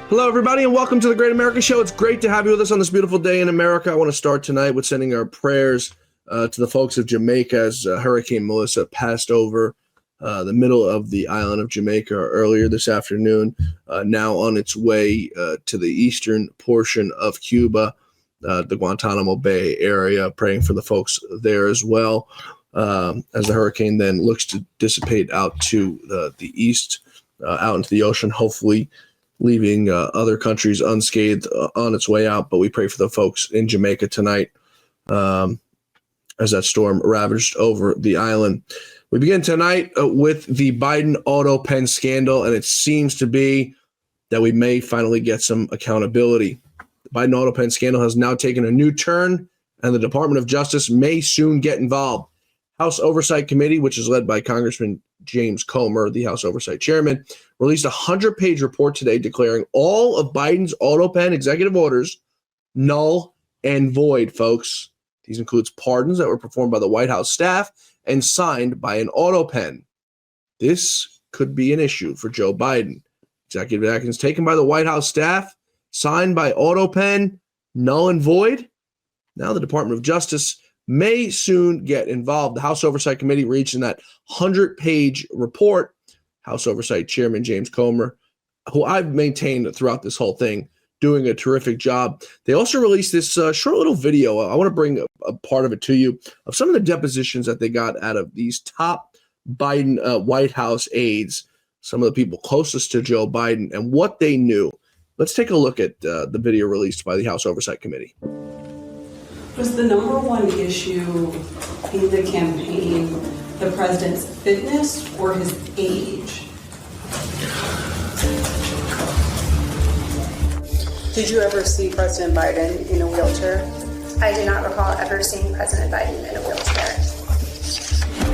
Hello, everybody, and welcome to the Great America Show. It's great to have you with us on this beautiful day in America. I want to start tonight with sending our prayers to the folks of Jamaica as Hurricane Melissa passed over the middle of the island of Jamaica earlier this afternoon, now on its way to the eastern portion of Cuba, the Guantanamo Bay area, praying for the folks there as well, as the hurricane then looks to dissipate out to the east, out into the ocean, hopefully leaving other countries unscathed on its way out. But we pray for the folks in Jamaica tonight as that storm ravaged over the island. We begin tonight with the Biden Autopen scandal, and it seems to be that we may finally get some accountability. The Biden Autopen scandal has now taken a new turn, and the Department of Justice may soon get involved. House Oversight Committee, which is led by Congressman James Comer, the House Oversight Chairman, released a 100-page report today declaring all of Biden's Autopen executive orders null and void, folks. These includes pardons that were performed by the White House staff and signed by an Autopen. This could be an issue for Joe Biden. Executive actions taken by the White House staff, signed by Autopen, null and void. Now the Department of Justice may soon get involved. The House Oversight Committee reached in that 100-page report. House Oversight Chairman James Comer, who I've maintained throughout this whole thing, doing a terrific job. They also released this short little video. I want to bring a part of it to you of some of the depositions that they got out of these top Biden White House aides, some of the people closest to Joe Biden, and what they knew. Let's take a look at the video released by the House Oversight Committee. Was the number one issue in the campaign the president's fitness or his age? Did you ever see President Biden in a wheelchair? I do not recall ever seeing President Biden in a wheelchair.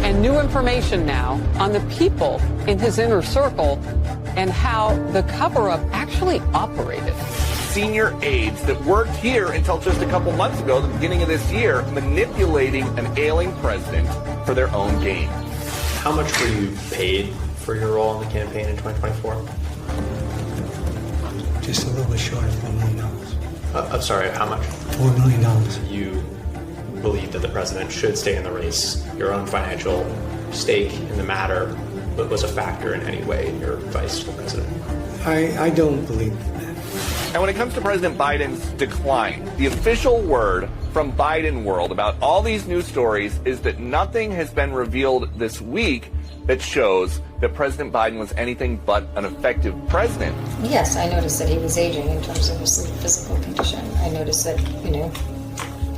And new information now on the people in his inner circle and how the cover-up actually operated. Senior aides that worked here until just a couple months ago, the beginning of this year, manipulating an ailing president for their own gain. How much were you paid for your role in the campaign in 2024? Just a little bit short of $4 million. I'm sorry, how much? $4 million. You believe that the president should stay in the race. Your own financial stake in the matter was a factor in any way in your advice to the president? I don't believe that. And when it comes to President Biden's decline, the official word from Biden world about all these news stories is that nothing has been revealed this week that shows that President Biden was anything but an effective president. Yes, I noticed that he was aging in terms of his physical condition. I noticed that,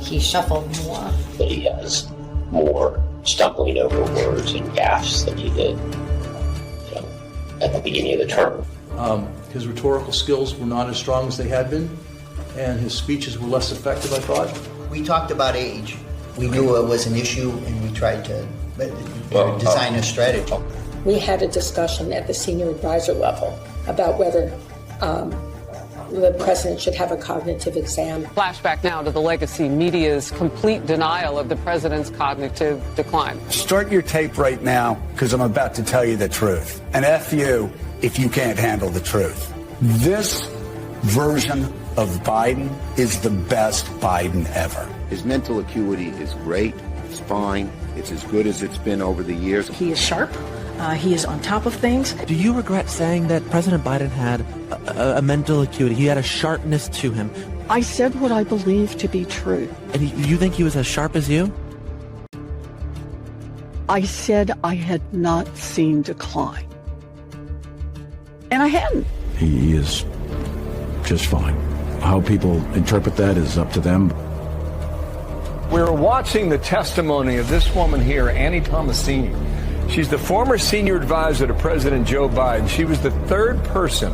he shuffled more. That he has more stumbling over words and gaffes than he did at the beginning of the term. His rhetorical skills were not as strong as they had been, and his speeches were less effective, I thought. We talked about age. We knew it was an issue, and we tried to design a strategy. We had a discussion at the senior advisor level about whether the president should have a cognitive exam. Flashback now to the legacy media's complete denial of the president's cognitive decline. Start your tape right now, because I'm about to tell you the truth. And F you if you can't handle the truth. This version of Biden is the best Biden ever. His mental acuity is great. It's fine. It's as good as it's been over the years. He is sharp. He is on top of things. Do you regret saying that President Biden had a mental acuity? He had a sharpness to him. I said what I believe to be true. And you think he was as sharp as you? I said I had not seen decline. And I hadn't. He is just fine. How people interpret that is up to them. We're watching the testimony of this woman here, Annie Tomasini. She's the former senior advisor to President Joe Biden. She was the third person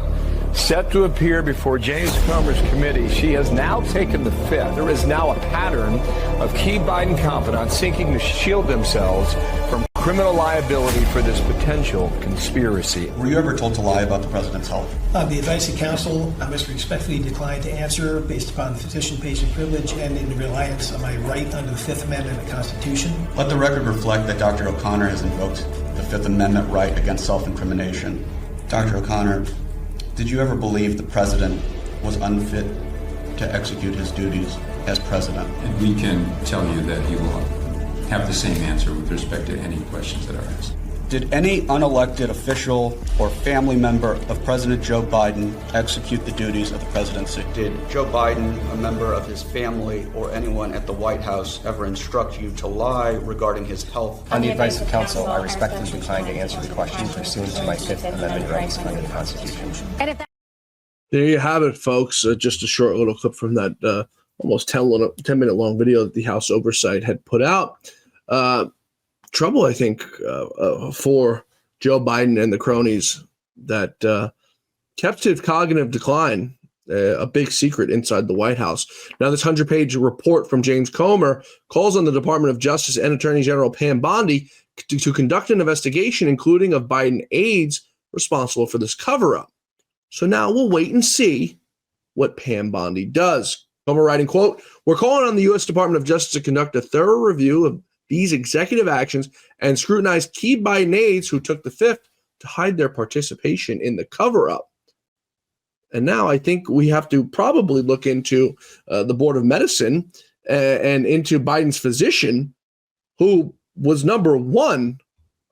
set to appear before James Comer's committee. She has now taken the fifth. There is now a pattern of key Biden confidants seeking to shield themselves from criminal liability for this potential conspiracy. Were you ever told to lie about the president's health? The advice of counsel, I must respectfully decline to answer based upon the physician-patient privilege and in reliance on my right under the Fifth Amendment of the Constitution. Let the record reflect that Dr. O'Connor has invoked the Fifth Amendment right against self-incrimination. Dr. O'Connor, did you ever believe the president was unfit to execute his duties as president? And we can tell you that he will have the same answer with respect to any questions that are asked. Did any unelected official or family member of President Joe Biden execute the duties of the presidency? Did Joe Biden, a member of his family, or anyone at the White House ever instruct you to lie regarding his health? On the advice of counsel, I respectfully decline to answer the question pursuant to my Fifth Amendment rights under the Constitution. There you have it, folks. Just a short little clip from that almost 10-minute long video that the House Oversight had put out. Trouble, I think, for Joe Biden and the cronies that kept his cognitive decline a big secret inside the White House. Now, this 100-page report from James Comer calls on the Department of Justice and Attorney General Pam Bondi to conduct an investigation, including of Biden aides responsible for this cover-up. So now we'll wait and see what Pam Bondi does. Comer writing, quote, "We're calling on the U.S. Department of Justice to conduct a thorough review of these executive actions and scrutinize key Biden aides who took the fifth to hide their participation in the cover-up." And now I think we have to probably look into the Board of Medicine and into Biden's physician, who was number one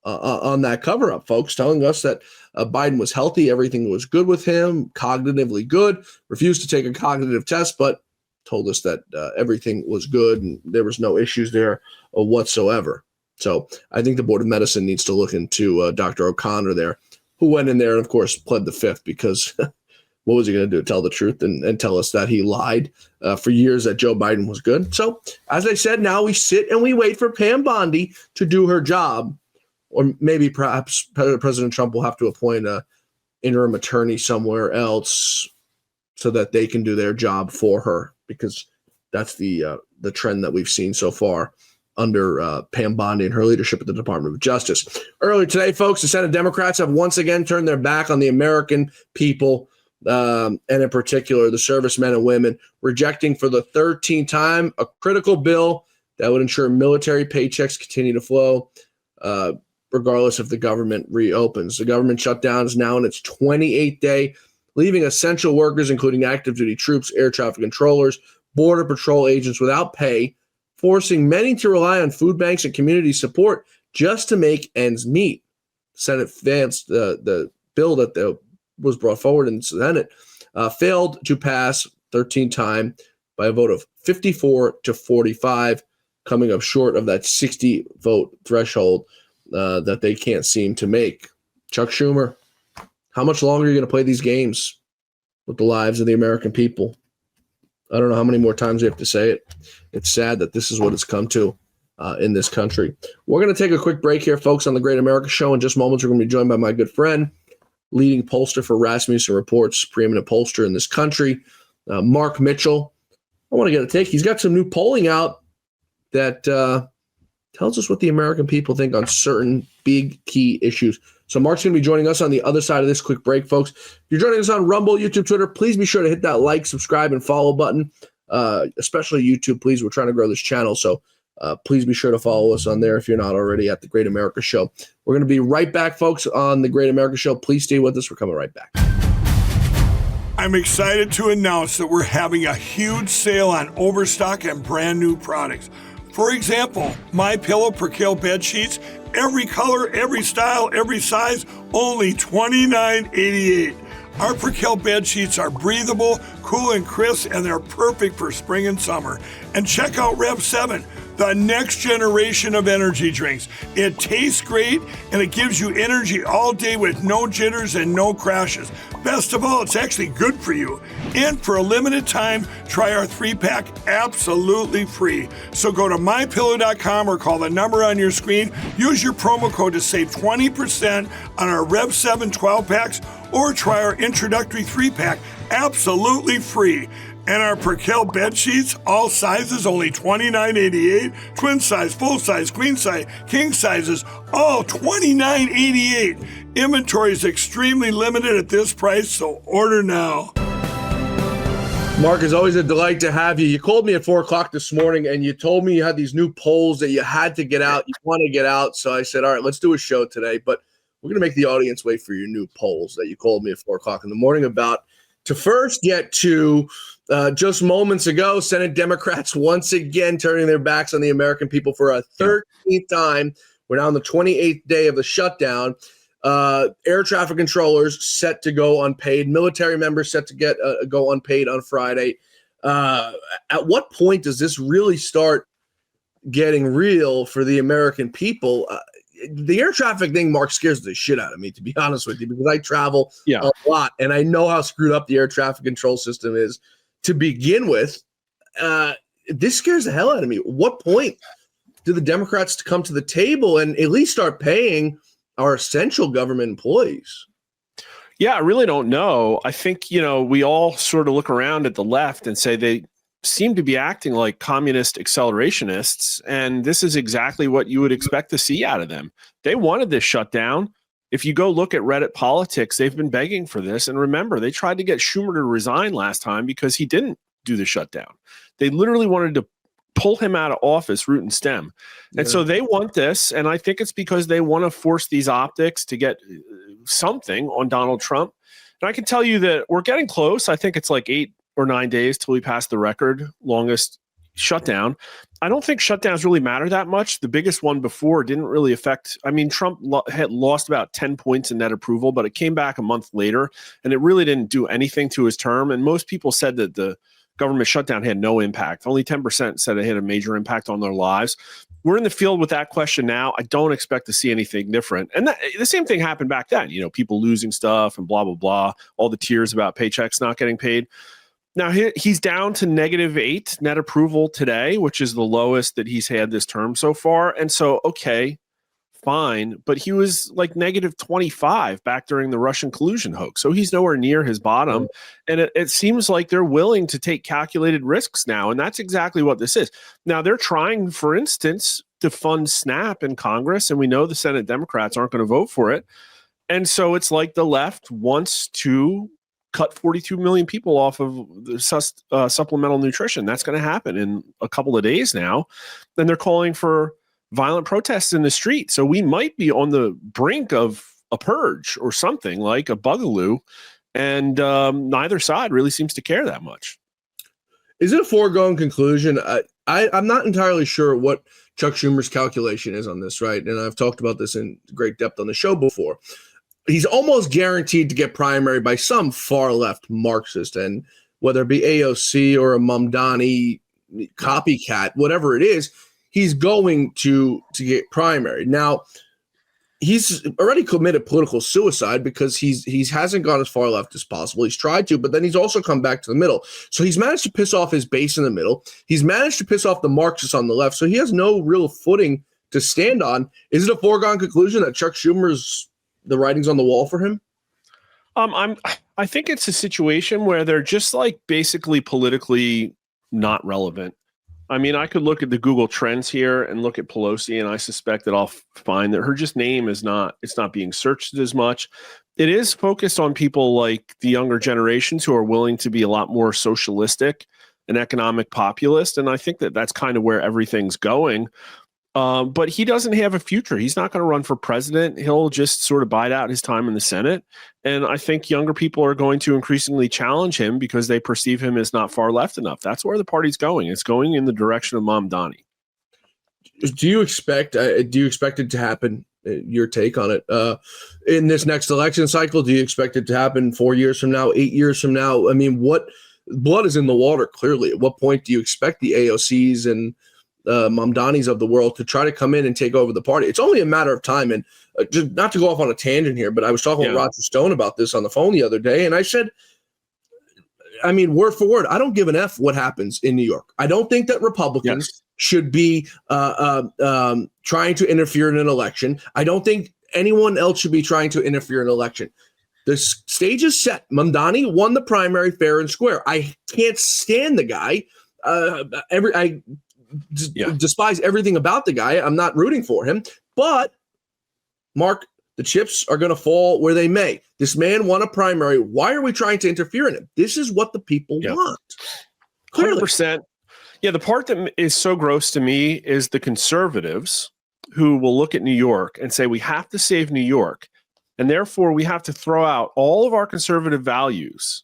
on that cover-up, folks, telling us that Biden was healthy, everything was good with him, cognitively good, refused to take a cognitive test, but told us that everything was good and there was no issues there whatsoever. So I think the Board of Medicine needs to look into Dr. O'Connor there, who went in there and, of course, pled the fifth because what was he going to do? Tell the truth and tell us that he lied for years that Joe Biden was good. So, as I said, now we sit and we wait for Pam Bondi to do her job. Or maybe perhaps President Trump will have to appoint an interim attorney somewhere else so that they can do their job for her, because that's the trend that we've seen so far under Pam Bondi and her leadership at the Department of Justice. Earlier today, folks, the Senate Democrats have once again turned their back on the American people, and in particular the servicemen and women, rejecting for the 13th time a critical bill that would ensure military paychecks continue to flow regardless if the government reopens. The government shutdown is now in its 28th day, leaving essential workers, including active duty troops, air traffic controllers, border patrol agents without pay, forcing many to rely on food banks and community support just to make ends meet. Senate advanced the bill that was brought forward in the Senate failed to pass 13th time by a vote of 54 to 45, coming up short of that 60 vote threshold that they can't seem to make. Chuck Schumer, how much longer are you going to play these games with the lives of the American people? I don't know how many more times we have to say it. It's sad that this is what it's come to in this country. We're going to take a quick break here, folks, on the Great America Show. In just moments, we're going to be joined by my good friend, leading pollster for Rasmussen Reports, preeminent pollster in this country, Mark Mitchell. I want to get a take. He's got some new polling out that tells us what the American people think on certain big key issues. So Mark's going to be joining us on the other side of this quick break, folks. If you're joining us on Rumble, YouTube, Twitter, please be sure to hit that like, subscribe, and follow button, especially YouTube, please. We're trying to grow this channel, so please be sure to follow us on there if you're not already at The Great America Show. We're going to be right back, folks, on The Great America Show. Please stay with us. We're coming right back. I'm excited to announce that we're having a huge sale on overstock and brand new products. For example, MyPillow Percale bed sheets, every color, every style, every size, only $29.88. Our Percale bed sheets are breathable, cool and crisp, and they're perfect for spring and summer. And check out Rev 7, the next generation of energy drinks. It tastes great, and it gives you energy all day with no jitters and no crashes. Best of all, it's actually good for you. And for a limited time, try our 3-pack absolutely free. So go to mypillow.com or call the number on your screen. Use your promo code to save 20% on our Rev 7 12-packs, or try our introductory 3-pack absolutely free. And our Percale bed sheets, all sizes, only $29.88. Twin size, full size, queen size, king sizes, all $29.88. Inventory is extremely limited at this price, so order now. Mark, it's always a delight to have you. You called me at 4 o'clock this morning and you told me you had these new polls that you had to get out. You want to get out. So I said, all right, let's do a show today. But we're going to make the audience wait for your new polls that you called me at 4 o'clock in the morning about. To first get to just moments ago, Senate Democrats once again turning their backs on the American people for a 13th time. We're now on the 28th day of the shutdown. Air traffic controllers set to go unpaid. Military members set to get go unpaid on Friday. At what point does this really start getting real for the American people? The air traffic thing, Mark, scares the shit out of me, to be honest with you, because I travel a lot and I know how screwed up the air traffic control system is to begin with. This scares the hell out of me. What point do the Democrats come to the table and at least start paying our essential government employees? Yeah, I really don't know. I think, we all sort of look around at the left and say they seem to be acting like communist accelerationists, and this is exactly what you would expect to see out of them. They wanted this shutdown. If you go look at Reddit politics, they've been begging for this. And remember, they tried to get Schumer to resign last time because he didn't do the shutdown. They literally wanted to pull him out of office, root and stem. And so they want this, and I think it's because they want to force these optics to get something on Donald Trump. And I can tell you that we're getting close. I think it's like 8 or 9 days till we pass the record longest shutdown. I don't think shutdowns really matter that much. The biggest one before didn't really affect. I mean, Trump had lost about 10 points in net approval, but it came back a month later, and it really didn't do anything to his term. And most people said that the government shutdown had no impact. Only 10% said it had a major impact on their lives. We're in the field with that question now. I don't expect to see anything different. And the same thing happened back then. People losing stuff and blah, blah, blah. All the tears about paychecks not getting paid. Now, he's down to -8 net approval today, which is the lowest that he's had this term so far. And so, okay, fine. But he was like -25 back during the Russian collusion hoax. So he's nowhere near his bottom. And it seems like they're willing to take calculated risks now. And that's exactly what this is. Now, they're trying, for instance, to fund SNAP in Congress. And we know the Senate Democrats aren't going to vote for it. And so it's like the left wants to cut 42 million people off of the supplemental nutrition. That's going to happen in a couple of days now. Then they're calling for violent protests in the street. So we might be on the brink of a purge or something like a bugaloo. And neither side really seems to care that much. Is it a foregone conclusion? I'm not entirely sure what Chuck Schumer's calculation is on this, right? And I've talked about this in great depth on the show before. He's almost guaranteed to get primary by some far left Marxist, and whether it be AOC or a Mamdani copycat, whatever it is, he's going to get primary. Now, he's already committed political suicide because he hasn't gone as far left as possible. He's tried to, but then he's also come back to the middle. So he's managed to piss off his base in the middle. He's managed to piss off the Marxists on the left. So he has no real footing to stand on. Is it a foregone conclusion that Chuck Schumer's the writing's on the wall for him? I think it's a situation where they're just like basically politically not relevant. I mean, I could look at the Google Trends here and look at Pelosi, and I suspect that I'll find that her just name it's not being searched as much. It is focused on people like the younger generations who are willing to be a lot more socialistic and economic populist. And I think that that's kind of where everything's going. But he doesn't have a future. He's not going to run for president. He'll just sort of bide out his time in the Senate. And I think younger people are going to increasingly challenge him because they perceive him as not far left enough. That's where the party's going. It's going in the direction of Mamdani. Do you expect it to happen? Your take on it in this next election cycle? Do you expect it to happen 4 years from now, 8 years from now? I mean, what blood is in the water? Clearly, at what point do you expect the AOCs and Mamdanis of the world to try to come in and take over the party? It's only a matter of time. And just not to go off on a tangent here, but I was talking with Roger Stone about this on the phone the other day, and I said, I mean, word for word, I don't give an F what happens in New York. I don't think that Republicans should be trying to interfere in an election. I don't think anyone else should be trying to interfere in an election. The stage is set. Mamdani won the primary fair and square. I can't stand the guy. I despise everything about the guy. I'm not rooting for him. But, Mark, the chips are going to fall where they may. This man won a primary. Why are we trying to interfere in it? This is what the people want. Clearly. 100%. Yeah, the part that is so gross to me is the conservatives who will look at New York and say, we have to save New York. And therefore, we have to throw out all of our conservative values,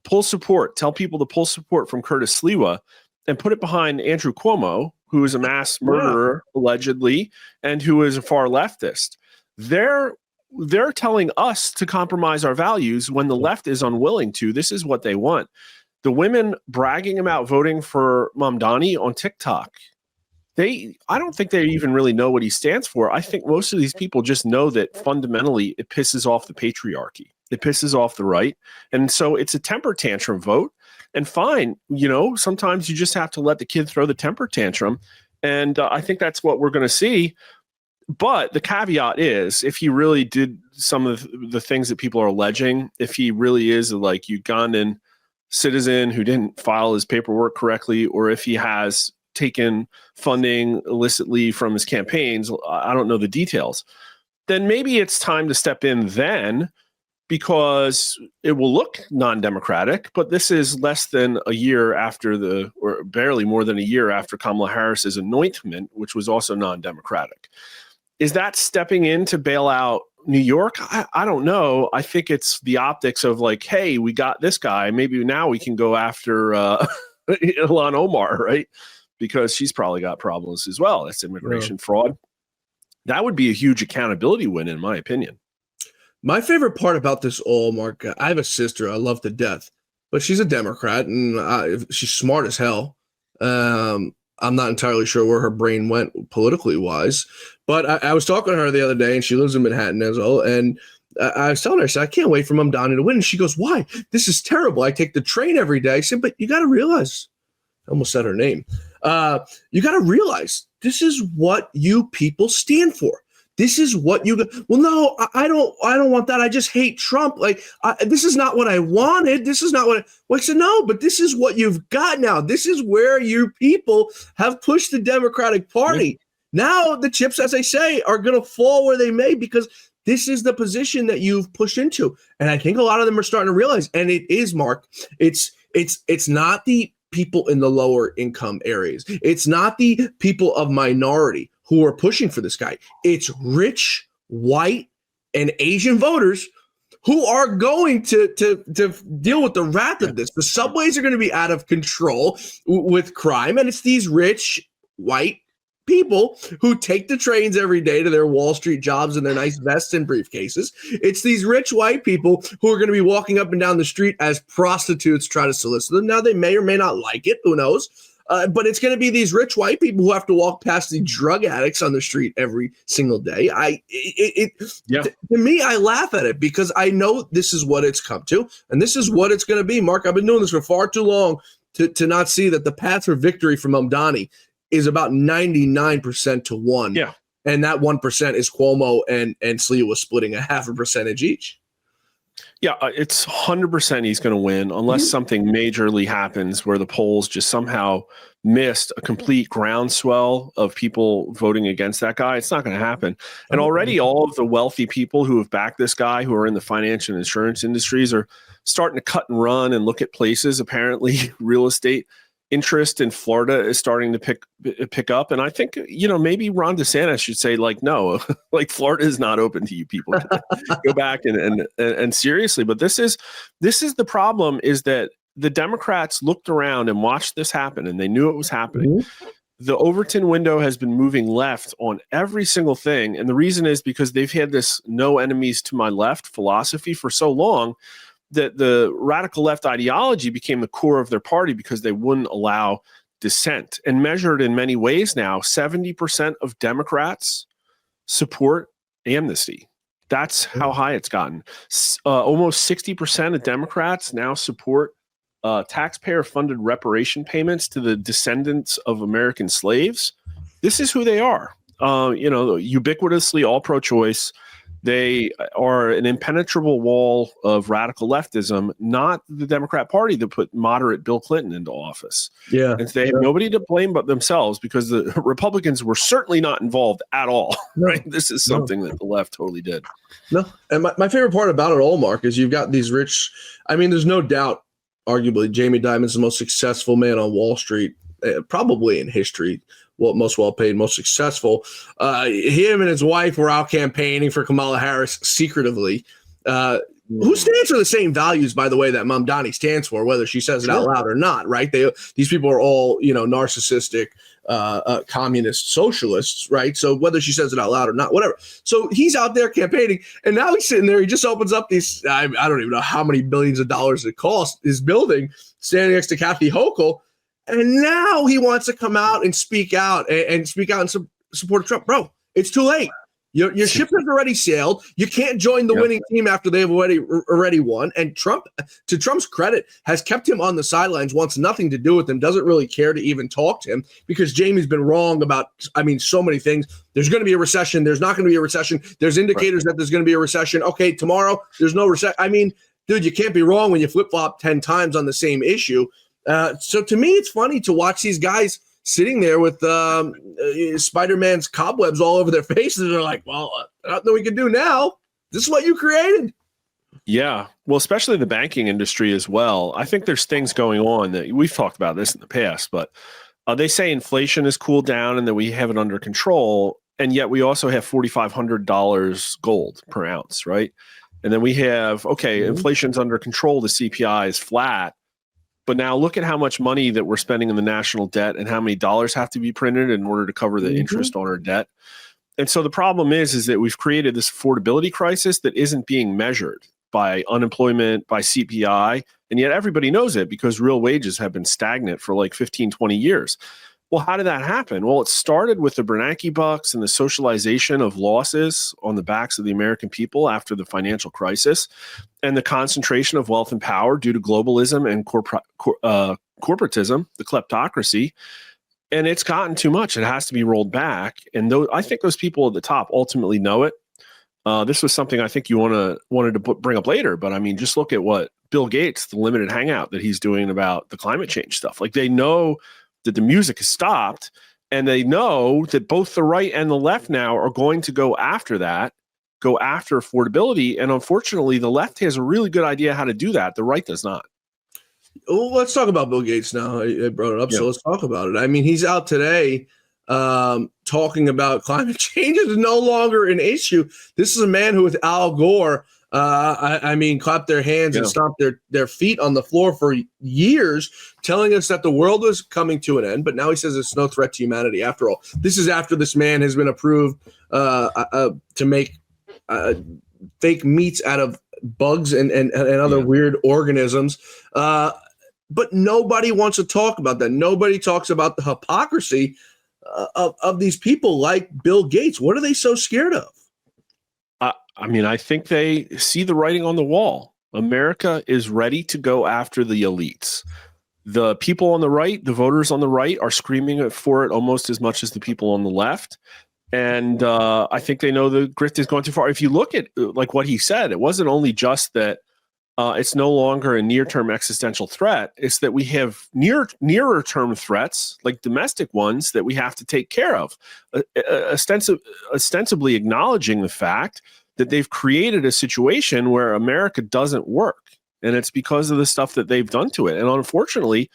pull support, tell people to pull support from Curtis Sliwa and put it behind Andrew Cuomo, who is a mass murderer, allegedly, and who is a far leftist. They're telling us to compromise our values when the left is unwilling to. This is what they want. The women bragging about voting for Mamdani on TikTok, I don't think they even really know what he stands for. I think most of these people just know that fundamentally it pisses off the patriarchy. It pisses off the right. And so it's a temper tantrum vote. And fine, sometimes you just have to let the kid throw the temper tantrum. And I think that's what we're going to see. But the caveat is, if he really did some of the things that people are alleging, if he really is a Ugandan citizen who didn't file his paperwork correctly, or if he has taken funding illicitly from his campaigns, I don't know the details, then maybe it's time to step in then, because it will look non-democratic. But this is less than a year after or barely more than a year after Kamala Harris's anointment, which was also non-democratic. Is that stepping in to bail out New York? I don't know. I think it's the optics of hey, we got this guy. Maybe now we can go after Ilhan Omar, right? Because she's probably got problems as well. That's immigration fraud. That would be a huge accountability win, in my opinion. My favorite part about this all, Mark, I have a sister I love to death, but she's a Democrat, and she's smart as hell. I'm not entirely sure where her brain went politically wise, but I was talking to her the other day, and she lives in Manhattan as well, and I was telling her, I said, I can't wait for Mamdani to win. And she goes, why? This is terrible. I take the train every day. I said, but you got to realize, I almost said her name. You got to realize this is what you people stand for. This is what well, no, I don't want that. I just hate Trump. This is not what I wanted. This is not what I said. No, but this is what you've got now. This is where you people have pushed the Democratic Party. Now the chips, as I say, are going to fall where they may, because this is the position that you've pushed into. And I think a lot of them are starting to realize, and it is, Mark, it's not the people in the lower income areas. It's not the people of minority who are pushing for this guy. It's rich, white, and Asian voters who are going to deal with the wrath of this. The subways are going to be out of control with crime, and it's these rich, white people who take the trains every day to their Wall Street jobs in their nice vests and briefcases. It's these rich white people who are going to be walking up and down the street as prostitutes try to solicit them. Now, they may or may not like it. Who knows? But it's going to be these rich white people who have to walk past the drug addicts on the street every single day. To me, I laugh at it because I know this is what it's come to, and this is what it's going to be. Mark, I've been doing this for far too long to not see that the path for victory for Mamdani is about 99% to 1. Yeah. And that 1% is Cuomo and Sliwa splitting a 0.5% each. Yeah, it's 100% he's going to win unless something majorly happens where the polls just somehow missed a complete groundswell of people voting against that guy. It's not going to happen. And already all of the wealthy people who have backed this guy, who are in the financial and insurance industries, are starting to cut and run and look at places. Apparently, real estate interest in Florida is starting to pick up. And I think, maybe Ron DeSantis should say, no, Florida is not open to you people. Go back and seriously. But this is the problem, is that the Democrats looked around and watched this happen, and they knew it was happening. Mm-hmm. The Overton window has been moving left on every single thing. And the reason is because they've had this no enemies to my left philosophy for so long that the radical left ideology became the core of their party because they wouldn't allow dissent. And measured in many ways now, 70% of Democrats support amnesty. That's how high it's gotten. Almost 60% of Democrats now support taxpayer-funded reparation payments to the descendants of American slaves. This is who they are. Ubiquitously all pro-choice. They are an impenetrable wall of radical leftism, not the Democrat Party that put moderate Bill Clinton into office. Yeah. And they have nobody to blame but themselves, because the Republicans were certainly not involved at all. Right? This is something that the left totally did. No. And my favorite part about it all, Mark, is you've got these rich, I mean, there's no doubt, arguably, Jamie Dimon's the most successful man on Wall Street, probably in history. Well, most well-paid, most successful. Him and his wife were out campaigning for Kamala Harris secretively. Who stands for the same values, by the way, that Mamdani stands for, whether she says it out loud or not, right? These people are all, narcissistic, communist socialists, right? So whether she says it out loud or not, whatever. So he's out there campaigning, and now he's sitting there. He just opens up these, I don't even know how many billions of dollars it costs, his building, standing next to Kathy Hochul. And now he wants to come out and speak out and support Trump. Bro, it's too late. Your ship has already sailed. You can't join the winning team after they've already won. And Trump, to Trump's credit, has kept him on the sidelines, wants nothing to do with him, doesn't really care to even talk to him, because Jamie's been wrong about, so many things. There's going to be a recession. There's not going to be a recession. There's indicators that there's going to be a recession. Okay, tomorrow there's no recession. Dude, you can't be wrong when you flip-flop 10 times on the same issue. So to me, it's funny to watch these guys sitting there with Spider-Man's cobwebs all over their faces. They're like, well, nothing we can do now. This is what you created. Yeah. Well, especially the banking industry as well. I think there's things going on that we've talked about this in the past, but they say inflation has cooled down and that we have it under control. And yet we also have $4,500 gold per ounce, right? And then we have, inflation's under control. The CPI is flat. But now look at how much money that we're spending in the national debt and how many dollars have to be printed in order to cover the interest on our debt. And so the problem is that we've created this affordability crisis that isn't being measured by unemployment, by CPI, and yet everybody knows it because real wages have been stagnant for like 15, 20 years. Well, how did that happen? Well, it started with the Bernanke bucks and the socialization of losses on the backs of the American people after the financial crisis, and the concentration of wealth and power due to globalism and corporatism, the kleptocracy. And it's gotten too much. It has to be rolled back. And I think those people at the top ultimately know it. This was something I think you wanted to bring up later, but just look at what Bill Gates, the limited hangout that he's doing about the climate change stuff. Like, they know that the music has stopped, and they know that both the right and the left now are going to go after affordability. And unfortunately, the left has a really good idea how to do that. The right does not. Well, let's talk about Bill Gates now. I brought it up, so let's talk about it. He's out today talking about climate change is no longer an issue. This is a man who, with Al Gore, clapped their hands and stomped their feet on the floor for years, telling us that the world was coming to an end. But now he says it's no threat to humanity after all. This is after this man has been approved to make fake meats out of bugs and other weird organisms. But nobody wants to talk about that. Nobody talks about the hypocrisy of these people like Bill Gates. What are they so scared of? I think they see the writing on the wall. America is ready to go after the elites. The people on the right, the voters on the right, are screaming for it almost as much as the people on the left. And I think they know the grift has gone too far. If you look at like what he said, it wasn't only just that it's no longer a near-term existential threat. It's that we have nearer-term threats, like domestic ones, that we have to take care of, ostensibly acknowledging the fact that they've created a situation where America doesn't work. And it's because of the stuff that they've done to it. And unfortunately,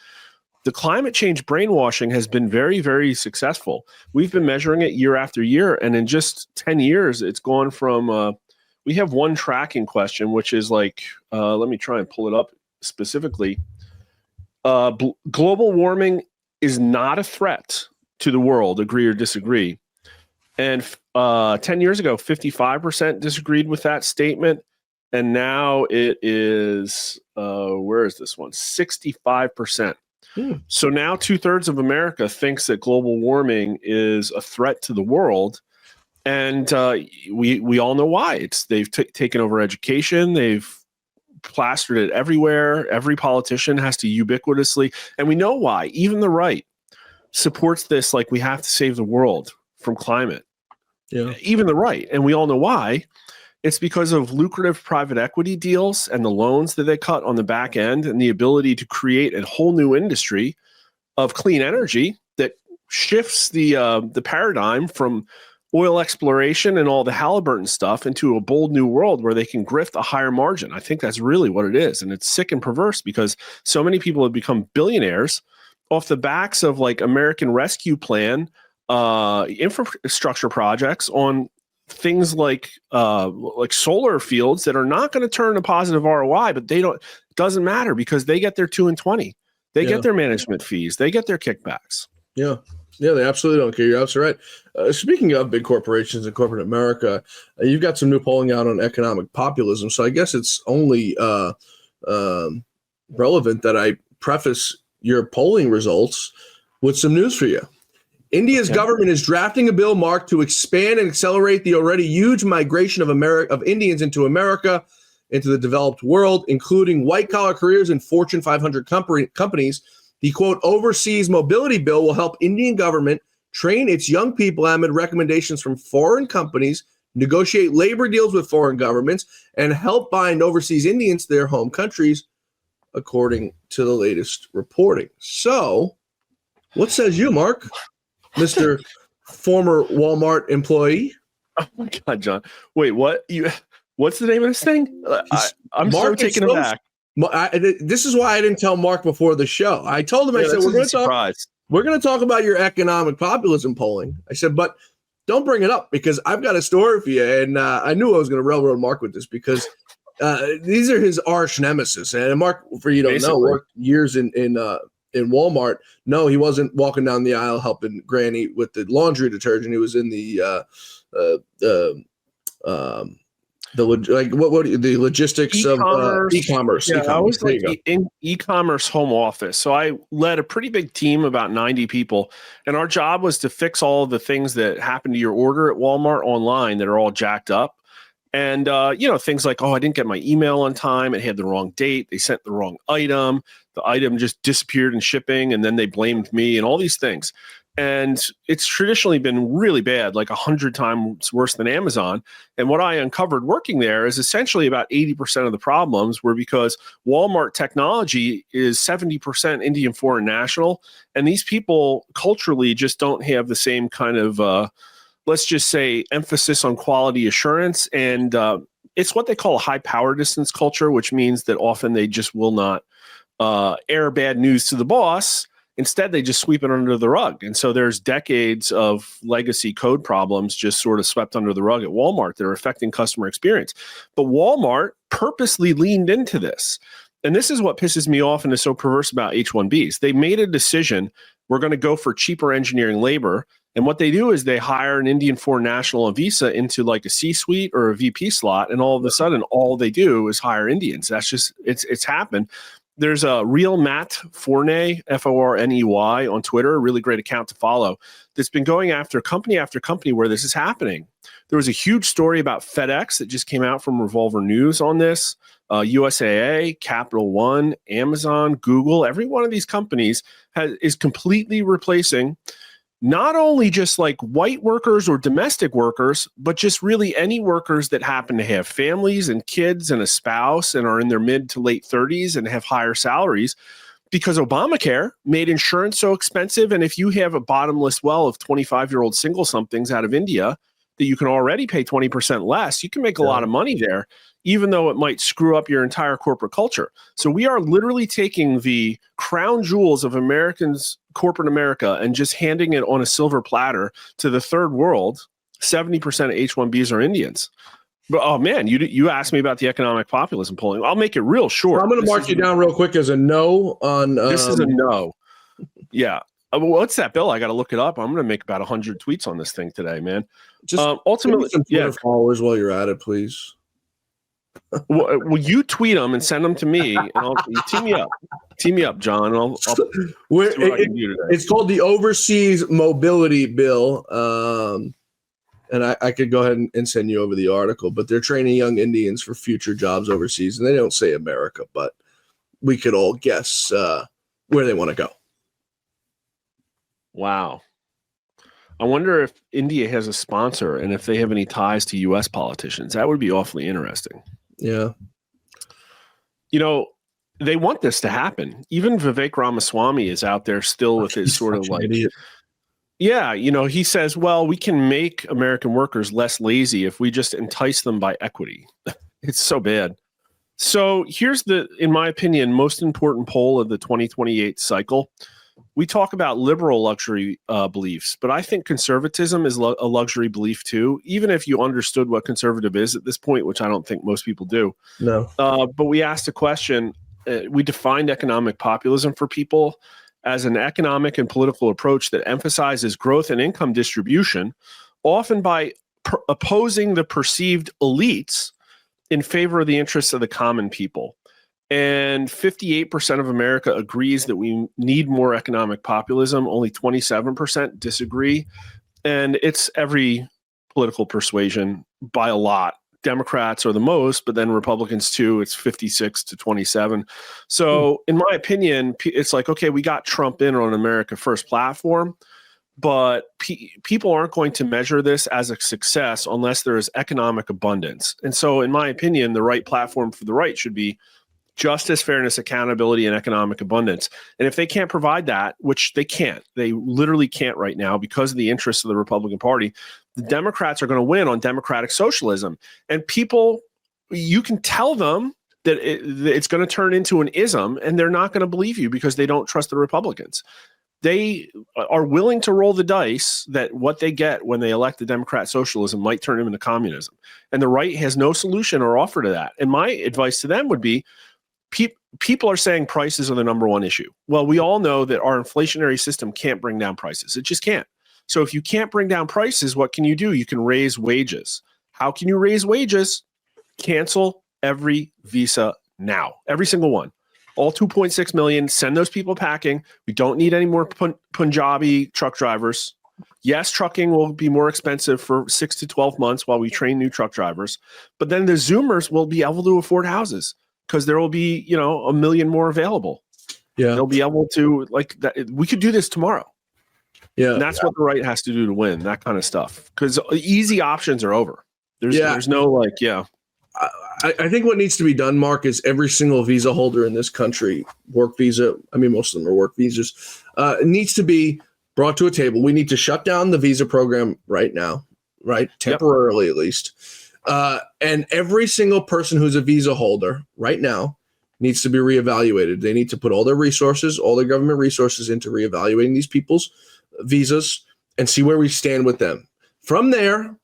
the climate change brainwashing has been very, very successful. We've been measuring it year after year. And in just 10 years, it's gone from, we have one tracking question, which is like, let me try and pull it up specifically. Global warming is not a threat to the world, agree or disagree. And 10 years ago, 55% disagreed with that statement. And now it is, where is this one? 65%. So now 2/3 of America thinks that global warming is a threat to the world. And we all know why. They've taken over education. They've plastered it everywhere. Every politician has to ubiquitously. And we know why. Even the right supports this, like we have to save the world from climate. Yeah. Even the right. And we all know why. It's because of lucrative private equity deals and the loans that they cut on the back end and the ability to create a whole new industry of clean energy that shifts the paradigm from oil exploration and all the Halliburton stuff into a bold new world where they can grift a higher margin. I think that's really what it is. And it's sick and perverse because so many people have become billionaires off the backs of like American Rescue Plan infrastructure projects on things like solar fields that are not going to turn a positive ROI, but doesn't matter because they get their 2 and 20. They get their management fees. They get their kickbacks. Yeah. Yeah, they absolutely don't care. You're absolutely right. Speaking of big corporations and corporate America, you've got some new polling out on economic populism. So I guess it's only relevant that I preface your polling results with some news for you. India's government is drafting a bill marked to expand and accelerate the already huge migration of Indians into America, into the developed world, including white-collar careers in Fortune 500 companies. The, quote, overseas mobility bill will help Indian government train its young people amid recommendations from foreign companies, negotiate labor deals with foreign governments, and help bind overseas Indians to their home countries, according to the latest reporting. So, what says you, Mark, Mr. former Walmart employee? Oh my God, John. Wait, what? What's the name of this thing? I'm so taken aback. This is why I didn't tell Mark before the show. I told him, I said, we're going to talk about your economic populism polling. I said, but don't bring it up because I've got a story for you. And I knew I was going to railroad Mark with this because these are his arch nemesis. And Mark, for you don't know, worked years in Walmart. No, he wasn't walking down the aisle helping Granny with the laundry detergent. He was in the logistics of e-commerce. Yeah, I was like in e-commerce home office. So I led a pretty big team, about 90 people. And our job was to fix all of the things that happen to your order at Walmart online that are all jacked up. And, things like, I didn't get my email on time. It had the wrong date. They sent the wrong item. The item just disappeared in shipping. And then they blamed me and all these things. And it's traditionally been really bad, like 100 times worse than Amazon. And what I uncovered working there is essentially about 80% of the problems were because Walmart technology is 70% Indian foreign national. And these people culturally just don't have the same kind of, let's just say, emphasis on quality assurance. And it's what they call a high power distance culture, which means that often they just will not air bad news to the boss. Instead, they just sweep it under the rug. And so there's decades of legacy code problems just sort of swept under the rug at Walmart that are affecting customer experience. But Walmart purposely leaned into this. And this is what pisses me off and is so perverse about H-1Bs. They made a decision, we're going to go for cheaper engineering labor. And what they do is they hire an Indian foreign national on visa into like a C-suite or a VP slot. And all of a sudden, all they do is hire Indians. That's just, it's happened. There's a real Matt Forney, Forney on Twitter, a really great account to follow, that's been going after company where this is happening. There was a huge story about FedEx that just came out from Revolver News on this. USAA, Capital One, Amazon, Google, every one of these companies is completely replacing not only just like white workers or domestic workers, but just really any workers that happen to have families and kids and a spouse and are in their mid to late 30s and have higher salaries, because Obamacare made insurance so expensive. And if you have a bottomless well of 25-year-old single somethings out of India that you can already pay 20% less, you can make a lot of money there, even though it might screw up your entire corporate culture. So we are literally taking the crown jewels of corporate America and just handing it on a silver platter to the third world. 70% of H-1Bs are Indians. But, oh man, you asked me about the economic populism polling. I'll make it real short. I'm going to mark you down real quick as a no on. This is a no. Yeah. What's that bill? I got to look it up. I'm going to make about 100 tweets on this thing today, man. Just ultimately, some Twitter followers while you're at it, please. Well, you tweet them and send them to me, and you team me up, John. I'll it's called the Overseas Mobility Bill, and I could go ahead and send you over the article. But they're training young Indians for future jobs overseas, and they don't say America, but we could all guess where they want to go. Wow. I wonder if India has a sponsor and if they have any ties to U.S. politicians. That would be awfully interesting. Yeah. You know, they want this to happen. Even Vivek Ramaswamy is out there still with his sort of like, idiot. yeah, you know, he says, well, we can make American workers less lazy if we just entice them by equity. It's so bad. So here's the, in my opinion, most important poll of the 2028 cycle. We talk about liberal luxury beliefs, but I think conservatism is a luxury belief too, even if you understood what conservative is at this point, which I don't think most people do. No. But we asked a question. We defined economic populism for people as an economic and political approach that emphasizes growth and income distribution, often by opposing the perceived elites in favor of the interests of the common people. And 58% of America agrees that we need more economic populism. Only 27% disagree. And it's every political persuasion by a lot. Democrats are the most, but then Republicans too. It's 56 to 27. So in my opinion, it's like, okay, we got Trump in on America First platform, but people aren't going to measure this as a success unless there is economic abundance. And so in my opinion, the right platform for the right should be justice, fairness, accountability, and economic abundance. And if they can't provide that, which they can't, they literally can't right now because of the interests of the Republican Party, the Democrats are going to win on democratic socialism. And people, you can tell them that it's going to turn into an ism, and they're not going to believe you because they don't trust the Republicans. They are willing to roll the dice that what they get when they elect the Democrat socialism might turn them into communism. And the right has no solution or offer to that. And my advice to them would be, people are saying prices are the number one issue. Well, we all know that our inflationary system can't bring down prices. It just can't. So if you can't bring down prices, what can you do? You can raise wages. How can you raise wages? Cancel every visa now. Every single one. All 2.6 million. Send those people packing. We don't need any more Punjabi truck drivers. Yes, trucking will be more expensive for 6 to 12 months while we train new truck drivers. But then the Zoomers will be able to afford houses, because there will be, you know, 1 million more available. Yeah. They'll be able to, like, that. We could do this tomorrow. Yeah. And that's what the right has to do to win, that kind of stuff. Because easy options are over. There's no, like, yeah. I think what needs to be done, Mark, is every single visa holder in this country, work visa, I mean, most of them are work visas, needs to be brought to a table. We need to shut down the visa program right now, right? Temporarily, at least. And every single person who's a visa holder right now needs to be reevaluated. They need to put all their resources, all their government resources into reevaluating these people's visas and see where we stand with them. From there,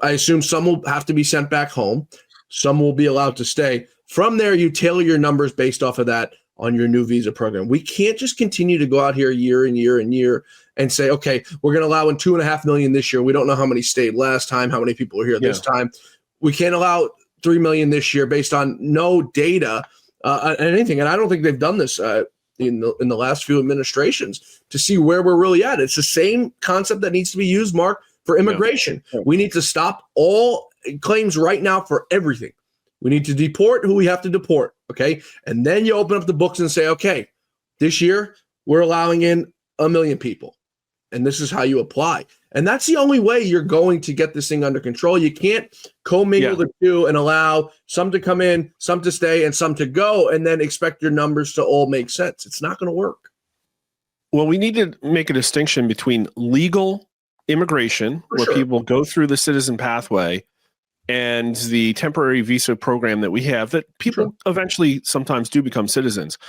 I assume some will have to be sent back home. Some will be allowed to stay. From there, you tailor your numbers based off of that on your new visa program. We can't just continue to go out here year and year and year and say, okay, we're going to allow in 2.5 million this year. We don't know how many stayed last time, how many people are here this time. We can't allow 3 million this year based on no data and anything. And I don't think they've done this in the last few administrations to see where we're really at. It's the same concept that needs to be used, Mark, for immigration. Yeah. We need to stop all claims right now for everything. We need to deport who we have to deport, okay? And then you open up the books and say, okay, this year we're allowing in 1 million people, and this is how you apply. And that's the only way you're going to get this thing under control. You can't commingle the two and allow some to come in, some to stay, and some to go, and then expect your numbers to all make sense. It's not going to work. Well, we need to make a distinction between legal immigration, where people go through the citizen pathway, and the temporary visa program that we have that people eventually sometimes do become citizens.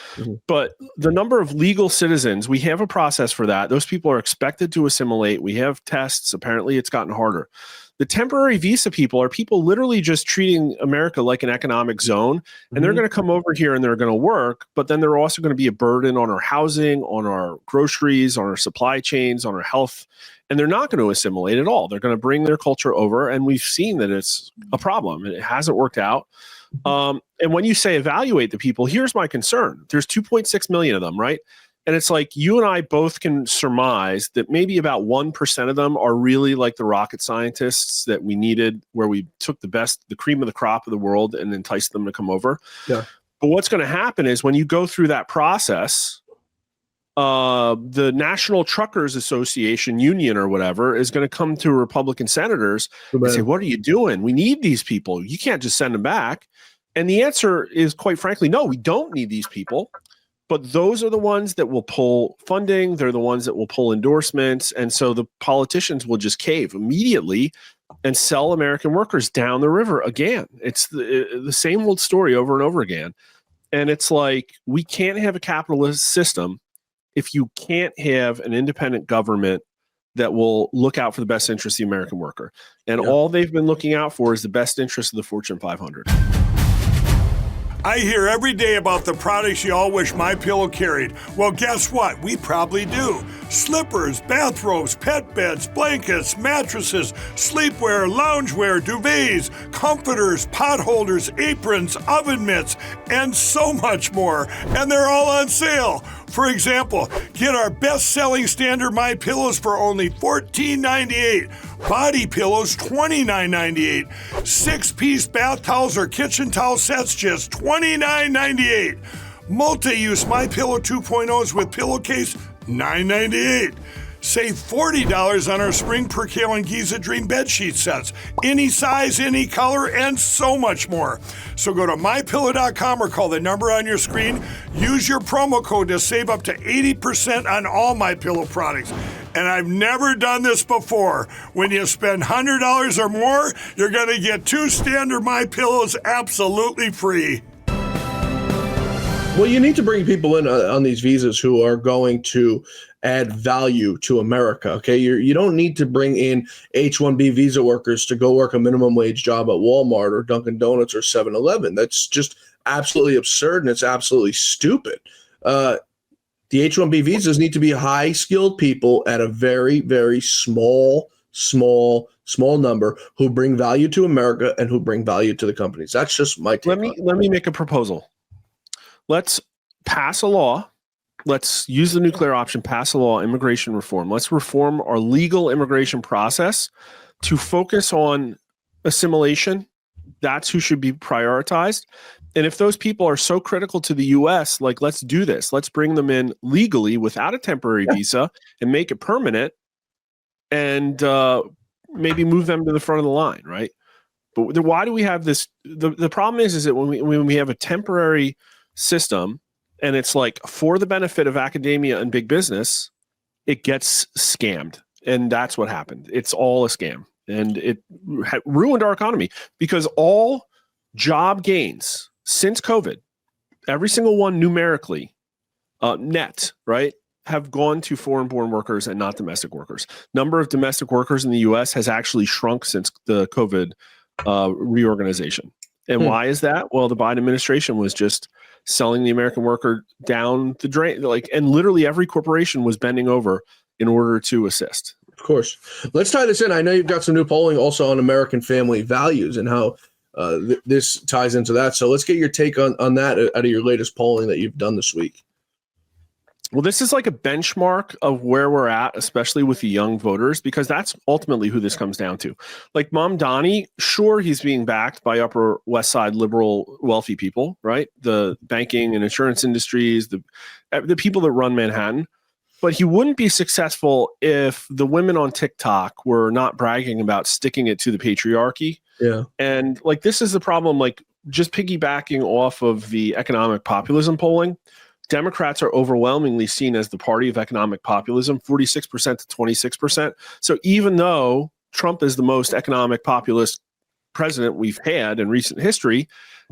But the number of legal citizens, we have a process for that. Those people are expected to assimilate. We have tests. Apparently it's gotten harder. The temporary visa people are people literally just treating America like an economic zone, and they're going to come over here and they're going to work, but then they're also going to be a burden on our housing, on our groceries, on our supply chains, on our health. And they're not going to assimilate at all. They're going to bring their culture over. And we've seen that it's a problem. It hasn't worked out. And when you say evaluate the people, here's my concern. There's 2.6 million of them, right? And it's like you and I both can surmise that maybe about 1% of them are really like the rocket scientists that we needed, where we took the cream of the crop of the world and enticed them to come over. Yeah. But what's going to happen is when you go through that process, the National Truckers Association Union or whatever is going to come to Republican senators and say, what are you doing? We need these people. You can't just send them back. And the answer is, quite frankly, no, we don't need these people. But those are the ones that will pull funding. They're the ones that will pull endorsements. And so the politicians will just cave immediately and sell American workers down the river again. It's the same old story over and over again. And it's like, we can't have a capitalist system if you can't have an independent government that will look out for the best interest of the American worker. And all they've been looking out for is the best interest of the Fortune 500. I hear every day about the products you all wish MyPillow carried. Well, guess what? We probably do. Slippers, bathrobes, pet beds, blankets, mattresses, sleepwear, loungewear, duvets, comforters, pot holders, aprons, oven mitts, and so much more. And they're all on sale. For example, get our best-selling standard MyPillows for only $14.98. Body pillows, $29.98. 6-piece bath towels or kitchen towel sets, just $29.98. Multi-use MyPillow 2.0s with pillowcase, $9.98. Save $40 on our Spring Percale and Giza Dream bedsheet sets. Any size, any color, and so much more. So go to MyPillow.com or call the number on your screen. Use your promo code to save up to 80% on all MyPillow products. And I've never done this before. When you spend $100 or more, you're going to get 2 standard MyPillows absolutely free. Well, you need to bring people in on these visas who are going to add value to America, okay? You don't need to bring in H-1B visa workers to go work a minimum wage job at Walmart or Dunkin' Donuts or 7-Eleven. That's just absolutely absurd, and it's absolutely stupid. The H-1B visas need to be high-skilled people at a very, very small number who bring value to America and who bring value to the companies. That's just my take. Let me make a proposal. Let's pass a law. Let's use the nuclear option, pass a law, immigration reform. Let's reform our legal immigration process to focus on assimilation. That's who should be prioritized. And if those people are so critical to the U.S., like, let's do this. Let's bring them in legally without a temporary visa and make it permanent, and maybe move them to the front of the line, right? But why do we have this? The problem is that when we have a temporary system and it's like for the benefit of academia and big business, it gets scammed. And that's what happened. It's all a scam. And it ruined our economy because all job gains since COVID, every single one numerically, net, right, have gone to foreign-born workers and not domestic workers. Number of domestic workers in the U.S. has actually shrunk since the COVID reorganization. And why is that? Well, the Biden administration was just selling the American worker down the drain, and literally every corporation was bending over in order to assist. Of course. Let's tie this in. I know you've got some new polling also on American family values and how this ties into that. So let's get your take on that out of your latest polling that you've done this week. Well, this is like a benchmark of where we're at, especially with the young voters, because that's ultimately who this comes down to. Like Mamdani, sure, he's being backed by Upper West Side liberal wealthy people, right? The banking and insurance industries, the people that run Manhattan. But he wouldn't be successful if the women on TikTok were not bragging about sticking it to the patriarchy. Yeah. And like, this is the problem, like just piggybacking off of the economic populism polling. Democrats are overwhelmingly seen as the party of economic populism, 46% to 26%. So even though Trump is the most economic populist president we've had in recent history,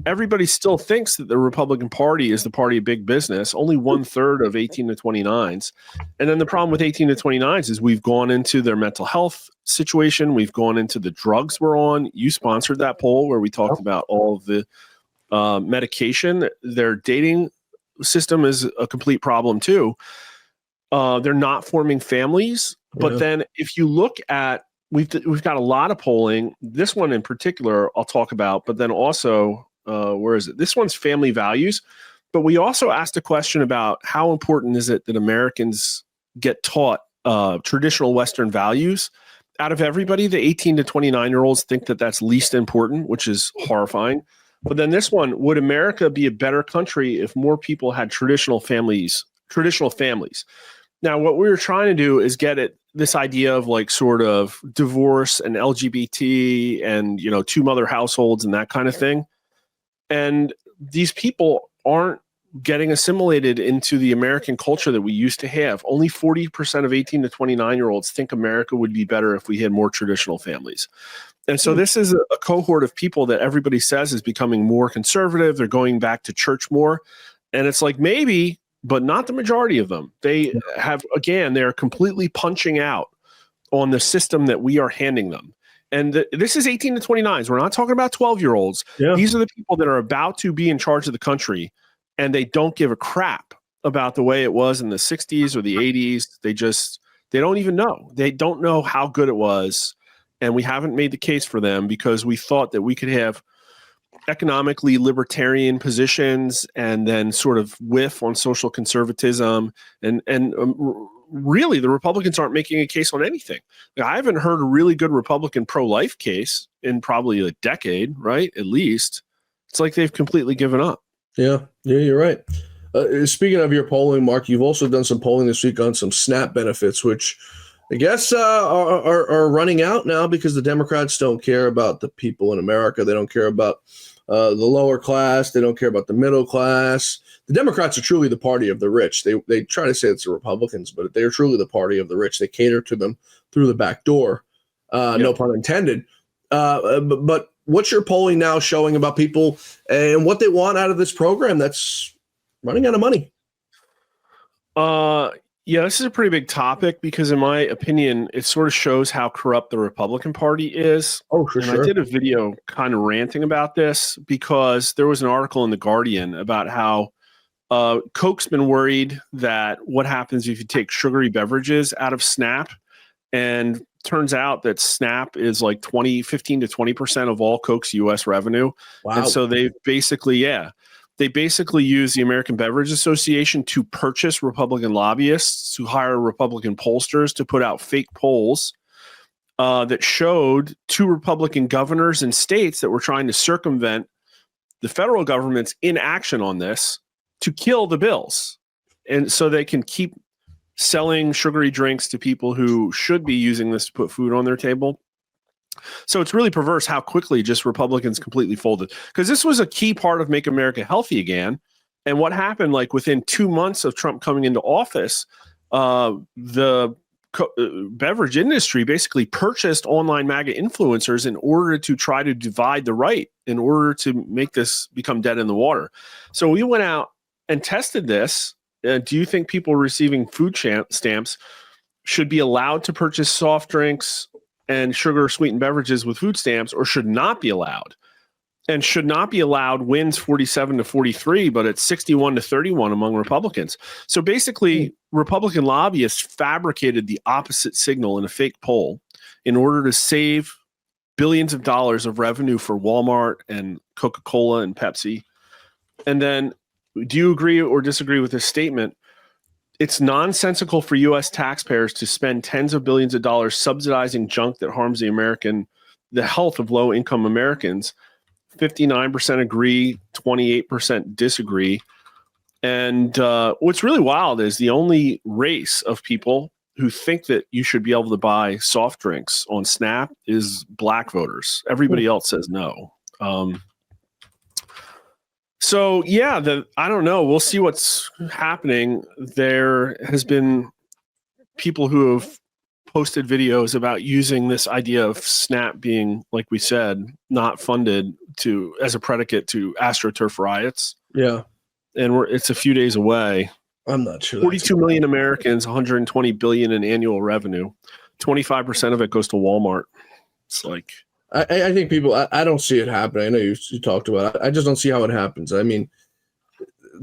everybody still thinks that the Republican Party is the party of big business, only 1/3 of 18 to 29s. And then the problem with 18 to 29s is we've gone into their mental health situation. We've gone into the drugs we're on. You sponsored that poll where we talked about all of the medication. Their dating system is a complete problem too. They're not forming families. But then if you look at, we've got a lot of polling. This one in particular I'll talk about, but then also where is it? This one's family values. But we also asked a question about how important is it that Americans get taught traditional Western values. Out of everybody, the 18 to 29-year-olds think that that's least important, which is horrifying. But then this one, would America be a better country if more people had traditional families, traditional families. Now, what we were trying to do is get at this idea of like sort of divorce and LGBT and, you know, two-mother households and that kind of thing. And these people aren't getting assimilated into the American culture that we used to have. Only 40% of 18 to 29-year-olds think America would be better if we had more traditional families. And so this is a cohort of people that everybody says is becoming more conservative. They're going back to church more. And it's like maybe, but not the majority of them. They have, again, they're completely punching out on the system that we are handing them. And this is 18 to 29s. We're not talking about 12-year-olds. Yeah. These are the people that are about to be in charge of the country, and they don't give a crap about the way it was in the 60s or the 80s. They don't even know. They don't know how good it was. And we haven't made the case for them because we thought that we could have economically libertarian positions and then sort of whiff on social conservatism. And really, the Republicans aren't making a case on anything. I haven't heard a really good Republican pro-life case in probably a decade, right? At least. It's like they've completely given up. Yeah, you're right. Speaking of your polling, Mark, you've also done some polling this week on some SNAP benefits, which I guess are running out now because the Democrats don't care about the people in America. They don't care about the lower class. They don't care about the middle class. The Democrats are truly the party of the rich. They try to say it's the Republicans, but they are truly the party of the rich. They cater to them through the back door. No pun intended. But what's your polling now showing about people and what they want out of this program that's running out of money? Yeah, this is a pretty big topic because, in my opinion, it sort of shows how corrupt the Republican Party is. Oh, for sure. I did a video kind of ranting about this because there was an article in The Guardian about how Coke's been worried that what happens if you take sugary beverages out of SNAP, and turns out that SNAP is like 15 to 20% of all Coke's U.S. revenue. Wow. And so they basically use the American Beverage Association to purchase Republican lobbyists, to hire Republican pollsters to put out fake polls that showed two Republican governors in states that were trying to circumvent the federal government's inaction on this to kill the bills. And so they can keep selling sugary drinks to people who should be using this to put food on their table. So it's really perverse how quickly just Republicans completely folded, because this was a key part of Make America Healthy Again. And what happened, like within 2 months of Trump coming into office, the beverage industry basically purchased online MAGA influencers in order to try to divide the right, in order to make this become dead in the water. So we went out and tested this. Do you think people receiving food stamps should be allowed to purchase soft drinks and sugar sweetened beverages with food stamps, or should not be allowed? And should not be allowed wins 47 to 43, but it's 61 to 31 among Republicans. So basically, Republican lobbyists fabricated the opposite signal in a fake poll in order to save billions of dollars of revenue for Walmart and Coca-Cola and Pepsi. And then, do you agree or disagree with this statement? It's nonsensical for U.S. taxpayers to spend tens of billions of dollars subsidizing junk that harms the health of low-income Americans. 59% agree, 28% disagree. And what's really wild is the only race of people who think that you should be able to buy soft drinks on SNAP is black voters. Everybody else says no. So, yeah, I don't know. We'll see what's happening. There has been people who have posted videos about using this idea of SNAP being, like we said, not funded as a predicate to AstroTurf riots. Yeah. And it's a few days away. I'm not sure. 42 million Americans, 120 billion in annual revenue. 25% of it goes to Walmart. It's like... I think people, I don't see it happening. I know you talked about it. I just don't see how it happens. I mean,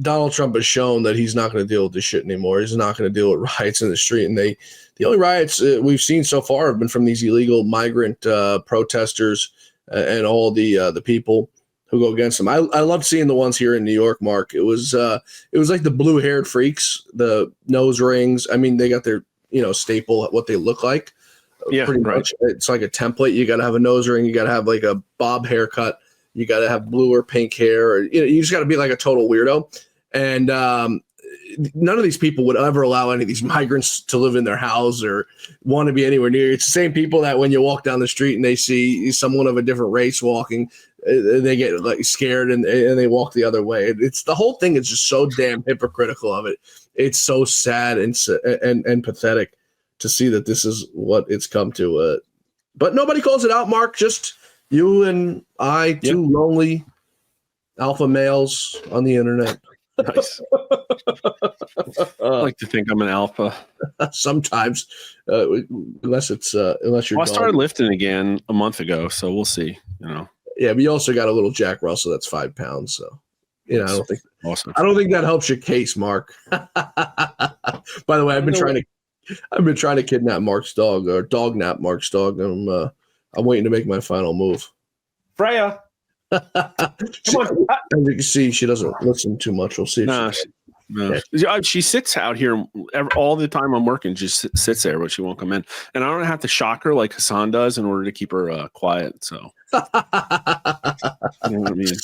Donald Trump has shown that he's not going to deal with this shit anymore. He's not going to deal with riots in the street. And the only riots we've seen so far have been from these illegal migrant protesters and all the people who go against them. I loved seeing the ones here in New York, Mark. It was like the blue-haired freaks, the nose rings. I mean, they got their staple what they look like. Yeah, pretty much. It's like a template. You got to have a nose ring. You got to have like a bob haircut. You got to have blue or pink hair. Or, you just got to be like a total weirdo. And none of these people would ever allow any of these migrants to live in their house or want to be anywhere near. It's the same people that when you walk down the street and they see someone of a different race walking, they get like scared and they walk the other way. It's the whole thing is just so damn hypocritical of it. It's so sad and pathetic to see that this is what it's come to. But nobody calls it out, Mark. Just you and I, two lonely alpha males on the internet. Nice. I like to think I'm an alpha. Sometimes, unless you're. I started lifting again a month ago, so we'll see. Yeah, but you also got a little Jack Russell that's 5 pounds. So, I don't think that helps your case, Mark. By the way, I've been trying to kidnap Mark's dog or dog nap Mark's dog. I'm waiting to make my final move. Freya. Come on. As you can see, she doesn't listen too much. We'll see. She sits out here all the time I'm working. Just sits there, but she won't come in. And I don't have to shock her like Hassan does in order to keep her quiet. So, you know what I mean?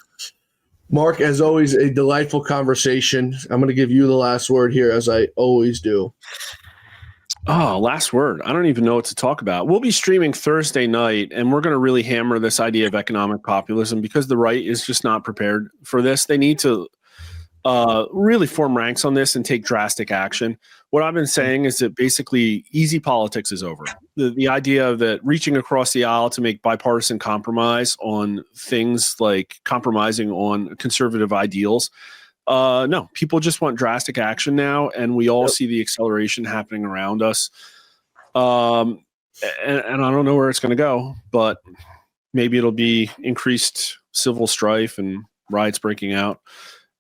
Mark, as always, a delightful conversation. I'm going to give you the last word here, as I always do. Oh, last word. I don't even know what to talk about. We'll be streaming Thursday night, and we're going to really hammer this idea of economic populism because the right is just not prepared for this. They need to really form ranks on this and take drastic action. What I've been saying is that basically easy politics is over. The idea of that reaching across the aisle to make bipartisan compromise on things like compromising on conservative ideals. No, people just want drastic action now, and we all see the acceleration happening around us. And I don't know where it's going to go, but maybe it'll be increased civil strife and riots breaking out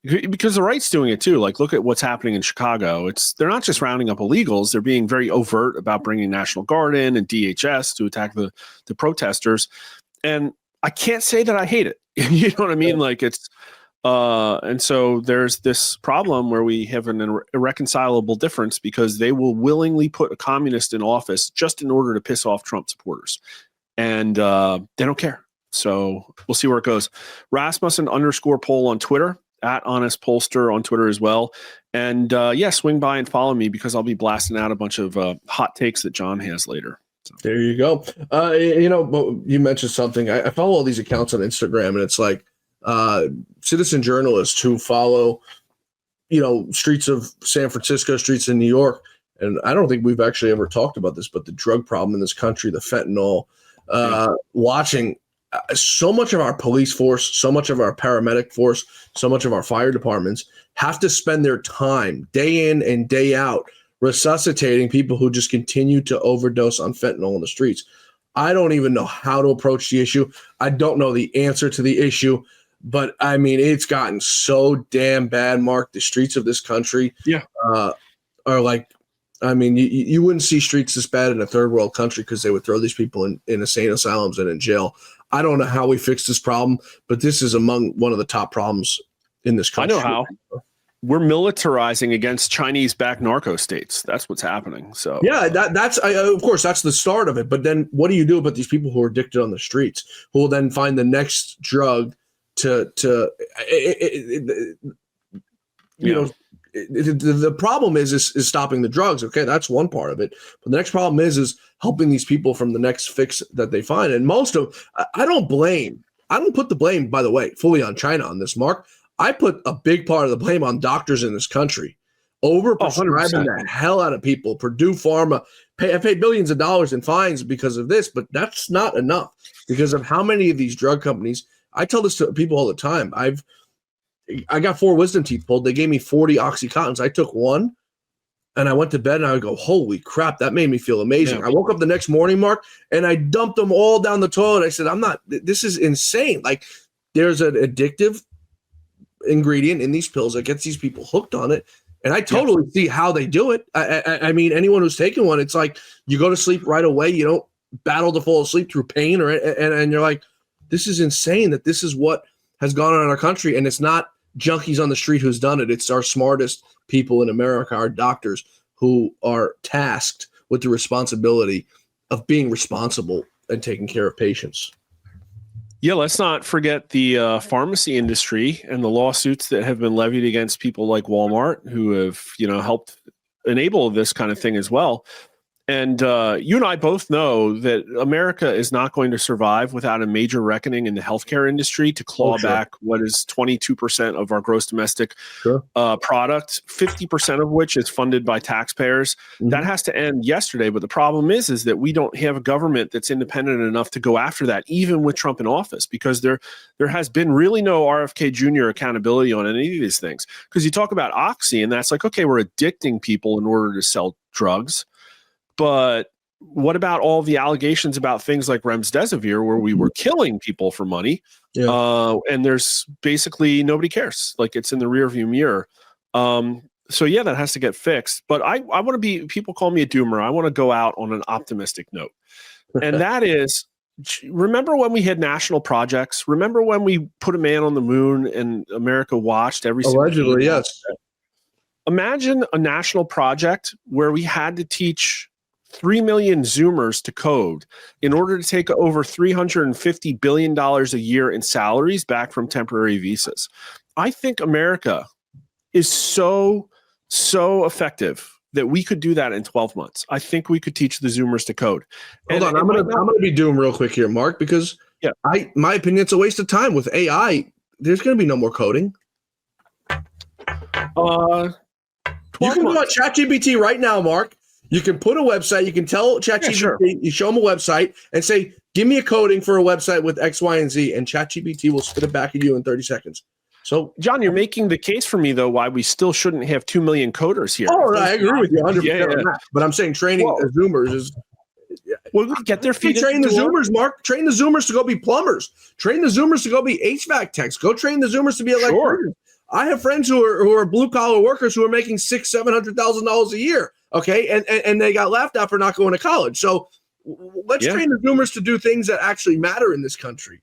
because the right's doing it too. Like, look at what's happening in Chicago. They're not just rounding up illegals; they're being very overt about bringing National Guard in and DHS to attack the protesters. And I can't say that I hate it. You know what I mean? Like it's. And so there's this problem where we have an irreconcilable difference because they will willingly put a communist in office just in order to piss off Trump supporters. And they don't care. So we'll see where it goes. Rasmussen _poll on Twitter, @HonestPollster on Twitter as well. And swing by and follow me because I'll be blasting out a bunch of hot takes that John has later. So. There you go. You mentioned something. I follow all these accounts on Instagram, and it's like, citizen journalists who follow, streets of San Francisco, streets in New York. And I don't think we've actually ever talked about this, but the drug problem in this country, the fentanyl, watching so much of our police force, so much of our paramedic force, so much of our fire departments have to spend their time day in and day out resuscitating people who just continue to overdose on fentanyl in the streets. I don't even know how to approach the issue. I don't know the answer to the issue. But I mean, it's gotten so damn bad, Mark. The streets of this country are like, I mean, you wouldn't see streets this bad in a third world country because they would throw these people in insane asylums and in jail. I don't know how we fix this problem, but this is among one of the top problems in this country. I know how. We're militarizing against Chinese-backed narco states. That's what's happening. So yeah, that's of course that's the start of it. But then what do you do about these people who are addicted on the streets, who will then find the next drug the problem is stopping the drugs. Okay, that's one part of it. But the next problem is helping these people from the next fix that they find. And most of I don't put the blame, by the way, fully on China on this, Mark. I put a big part of the blame on doctors in this country. Overprescribing the hell out of people. Purdue Pharma paid billions of dollars in fines because of this, but that's not enough because of how many of these drug companies. I tell this to people all the time. I got 4 wisdom teeth pulled. They gave me 40 Oxycontins. I took one and I went to bed and I would go, holy crap, that made me feel amazing. I woke up the next morning, Mark, and I dumped them all down the toilet. I said, this is insane. Like there's an addictive ingredient in these pills that gets these people hooked on it. And I totally see how they do it. I mean, anyone who's taken one, it's like you go to sleep right away. You don't battle to fall asleep through pain and you're like, this is insane that this is what has gone on in our country. And it's not junkies on the street who's done it. It's our smartest people in America, our doctors who are tasked with the responsibility of being responsible and taking care of patients. Yeah, let's not forget the pharmacy industry and the lawsuits that have been levied against people like Walmart, who have, helped enable this kind of thing as well. And you and I both know that America is not going to survive without a major reckoning in the healthcare industry to claw back what is 22% of our gross domestic product, 50% of which is funded by taxpayers. That has to end yesterday. But the problem is that we don't have a government that's independent enough to go after that, even with Trump in office, because there has been really no RFK Jr. accountability on any of these things. Because you talk about Oxy, and that's like, okay, we're addicting people in order to sell drugs. But what about all the allegations about things like remdesivir, where we were killing people for money? And there's basically nobody cares. Like, it's in the rearview mirror. So yeah, that has to get fixed. But I want to be, people call me a doomer. I want to go out on an optimistic note. And that is, remember when we had national projects? Remember when we put a man on the moon and America watched every single Allegedly, yes. Imagine a national project where we had to teach 3 million Zoomers to code in order to take over $350 billion a year in salaries back from temporary visas. I think America is so effective that we could do that in 12 months. I think we could teach the Zoomers to code. Hold on, I'm gonna be doom real quick here, Mark, because my opinion, it's a waste of time with AI. There's gonna be no more coding. You can go on ChatGPT right now, Mark. You can put a website, you can tell ChatGPT, you show them a website and say, give me a coding for a website with X, Y, and Z, and ChatGPT will spit it back at you in 30 seconds. So, John, you're making the case for me, though, why we still shouldn't have 2 million coders here. Oh, I agree with you 100%. On that. But I'm saying training Zoomers is... Well, we get their feet train the Zoomers, Mark. Train the Zoomers to go be plumbers. Train the Zoomers to go be HVAC techs. Go train the Zoomers to be electricians. I have friends who are blue collar workers who are making $600,000-$700,000 a year. Okay, and they got laughed at for not going to college. So let's train the Zoomers to do things that actually matter in this country.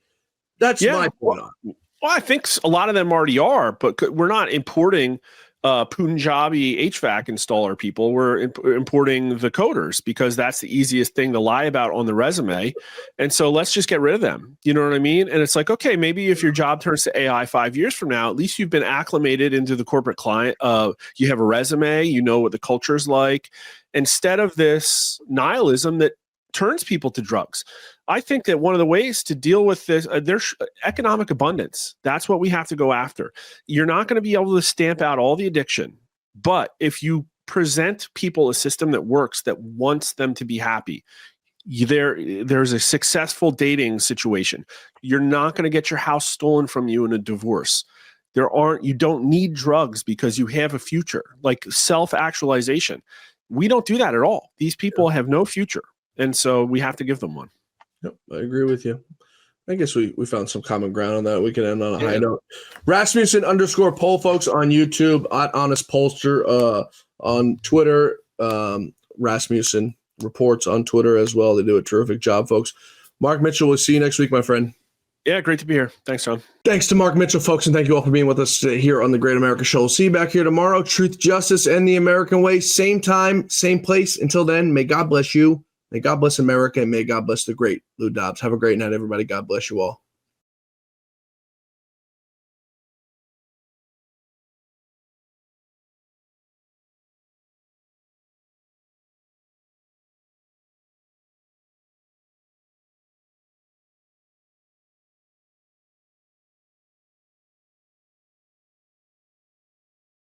That's my point on it. Well, I think a lot of them already are, but we're not importing Punjabi HVAC installer people. We're importing the coders because that's the easiest thing to lie about on the resume. And so let's just get rid of them. You know what I mean? And it's like, okay, maybe if your job turns to AI 5 years from now, at least you've been acclimated into the corporate client. You have a resume, you know what the culture is like, instead of this nihilism that turns people to drugs. I think that one of the ways to deal with this, there's economic abundance. That's what we have to go after. You're not going to be able to stamp out all the addiction, but if you present people a system that works, that wants them to be happy, there's a successful dating situation. You're not going to get your house stolen from you in a divorce. You don't need drugs because you have a future, like self-actualization. We don't do that at all. These people have no future. And so we have to give them one. Yep, I agree with you. I guess we found some common ground on that. We can end on a high note. Rasmussen _poll, folks, on YouTube, at Honest Pollster, on Twitter. Rasmussen Reports on Twitter as well. They do a terrific job, folks. Mark Mitchell, we'll see you next week, my friend. Yeah, great to be here. Thanks, John. Thanks to Mark Mitchell, folks, and thank you all for being with us here on the Great America Show. We'll see you back here tomorrow. Truth, justice, and the American way. Same time, same place. Until then, may God bless you. May God bless America, and may God bless the great Lou Dobbs. Have a great night, everybody. God bless you all.